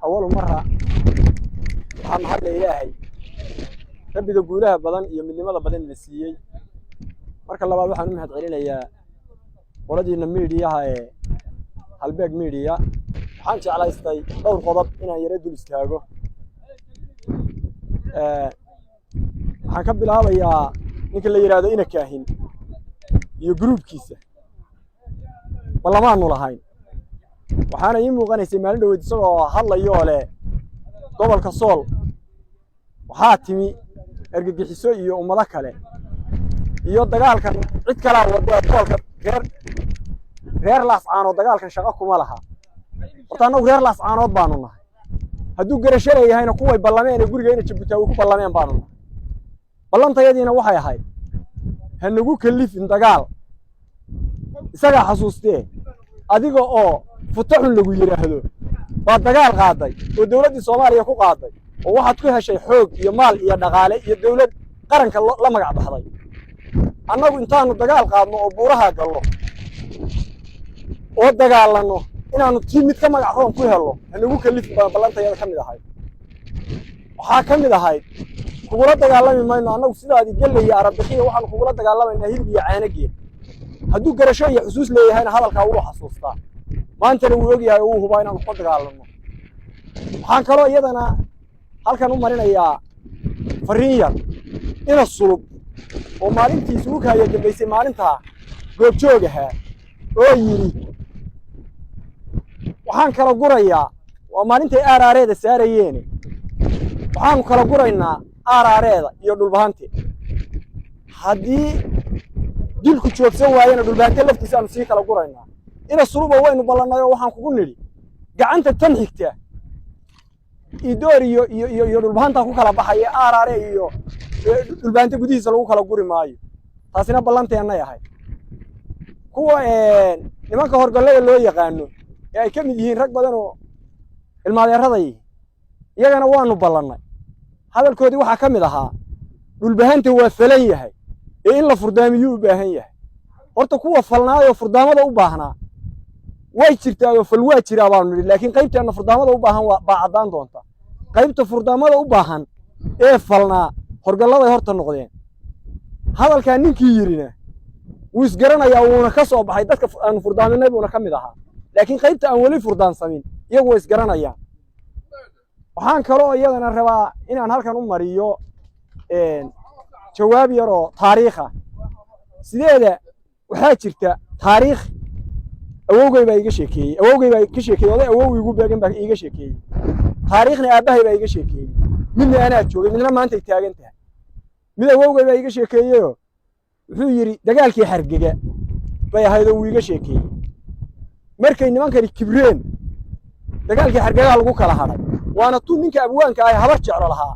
أول مرة waxaan hadda ilaahay rabbiga guulaha badan iyo midnimada badan la siiyay marka labaad waxaan u mahad celinayaa qoladiina meediyaha ee halbeeg meediya waxaan jeclaystay dhowr qodob inaan yara dul istaago waxaan ka bilaabayaa ninka la yiraahdo ina kaahin iyo groupkiisa balamaanu lahayn waxaana ii muuqanaysay maalin dhaweyd isagoo hadlayo leh gobolka Sool waxaa timi ergagixiso iyo ummado kale iyo dagaalkan cid kale wada gobolka reer laascaano dagaalkan shaqo kuma laha horta anagu reer laascaanood baanu nahay hadduu garasho leeyahayna kuway ballameen ee guriga ina Jabuuti ku ballameen baanu nahay ballantayadiina waxay ahayd hanagu kalifin dagaal isaga xasuustee adiga oo futaxun lagu yiraahdo waa dagaal qaaday oo dawladda Soomaaliya ku qaaday oo waxaad ku heshay xoog iyo maal iyo dhaqaale iyo dawlad qaranka la magac baxday annagu intaanu dagaal qaadno oo buuraha galno oo dagaalano inaanu timid ka magac roon ku helo hanagu kalif ballantayada kamid ahay waxa kamid ahay kugula dagaalami mayno annagu sidaadi galay Arabiga waxaan kugula dagaalamayna hilib iyo caanageed hadduu garasho iyo xusuus leeyahayna hadalka uu xasuustaa maanta uu ogyahay uu hubaa inaan ku dagaalano waxaan kaloo iyadana halkan u marinayaa fariin yar ina sulub oo maalintiisa uu kaaya dambeysay maalinta goobjoogaha oo yiri waxaan kala gurayaa waa maalintay aaraareeda saarayeen waxaan kala guraynaa aaraareeda iyo dhulbahanti haddii dilku joogsan waayana dhulbahanti laftiisa aanu sii kala guraynaa ina sulub waynu ballanayo waxaan kugu niri gacanta tan xigta idoor iyo dhulbahanta ku kala baxay aaraare iyo dhulbahanta gudihiisa lagu kala guri maayo taasina ballanteena yahay kuwa nimanka horgalada loo yaqaano ee ay kamid yihiin rag badan oo ilmaadeeraday iyagana waanu ballanay hadalkoodii waxa kamid ahaa dhulbahanta waa falan yahay ee in la furdaamiyo u baahan yahay horta kuwa falnaayo furdaamada u baahnaa way jirtaa oo fal waa jiraa baanu niri laakiin qaybteena furdaamada u baahan waa cadaan doonta qaybta furdaamada u baahan ee falnaa horgalada horta noqdeen hadalka ninkii yirina wuu isgaranayaa wuuna ka soo baxay dadka aan furdaaminay buuna kamid ahaa laakiin qaybta aan wali furdaan samin iyagu way isgaranayaan waxaan kaloo iyadana rabaa inaan halkan u mariyo jawaab yar oo taariikh ah sideeda waxaa jirta taariikh awowgay baa iga sheekeeyay oday awowgay ugu beegan baa iga sheekeeyay taariikhna aabahay baa iga sheekeeyay midna anaa joogay midna maanta taagan tahay mid awowgay baa iga sheekeeyay wuxuu yiri dagaalkii Hargeysa bay ahayd oo iga sheekeeyay markay nimankani kibreen dagaalkii Hargeysa lagu kala haray waana tu ninka abwaanka ay habar jeclo lahaa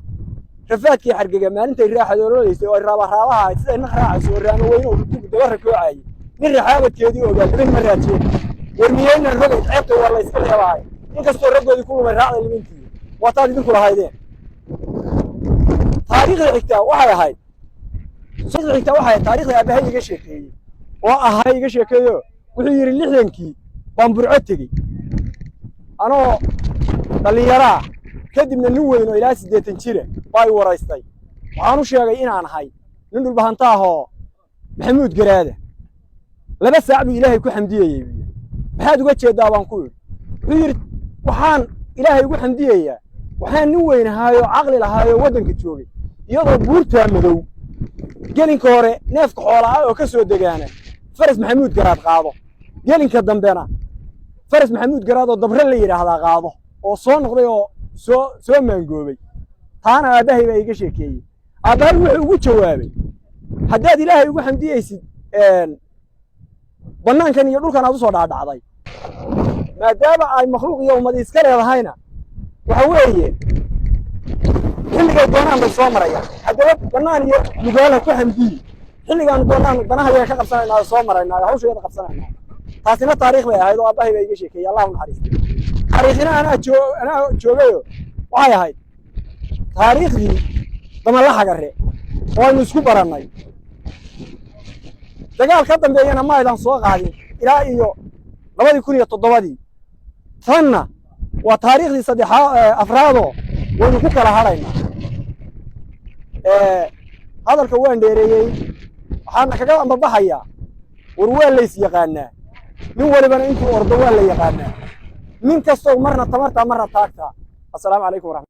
rafaadkii Hargeysa maalintay raaxadoolaysay oo raabaha sida in raacayso raano weyn oo daba rakoocay nin raxaabadkeedii ogaadeen ma raajeen warmiyayna rogay ceebta waa la iska leeyahay inkastoo raggoodii ku lumay raacday limintii wataad idinku lahaydeen taariikhda xigta waxay ahayd taariikhda aabahay iga sheekeeyay oo ahay iga sheekeeyo wuxuu yiri 60kii baan burco tagay anoo dhalinyara kadibna nin weyn oo ilaa 80 jira bay waraystay waxaan u sheegay inaan ahay nin dhulbahanta ah oo maxamuud garaada laba saac buu ilaahay ku xamdiyay maxaad uga jeedaa baan ku yiri waxaan ilaahay ugu xamdiyayaa waxaan nin weyn ahaayo aqli lahaayo wadanka joogay iyadoo buurta madow gelinka hore neefka xoolaha oo ka soo degaana faras maxamuud garaad qaado gelinka dambena faras maxamuud garaad oo dabre la yiraahdaa qaado oo soo noqday oo soo maangoobay taana aabahay baa iga sheekeeyay aabahay wuxuu ugu jawaabay haddaad ilaahay ugu xamdiyaysid banaankan iyo dhulkan aad u soo dhaadhacday maadaama ay makhluuq iyo ummad iska leedahayna waxa weeye xilliga doonaan bay soo marayaan haddaba banaan iyo mugaala ku xamdiyi xilligan doonaan danaha ka qabsanaynaa soo maraynaa hawsheeda qabsanaynaa taasina taariikh bay ahayd oo aabahay baa iga sheekeeyay Allahu naxariisto taariikhina ana joogayo waxay ahayd taariikhdii damala xagare oo aynu isku barannay dagaal ka dambeeyana ma aydan soo qaadin ilaa iyo 2007 tanna وتاريخ دي صديحة أفرادو ونكوك لهارينا هذا الكوان ديريي waxaana kaga ambabaxaya warweel la isiyaqaana nin walibana intuu ordo waa la yaqaana min kastoo marna tamarta marna taagta. Assalaamu alaykum.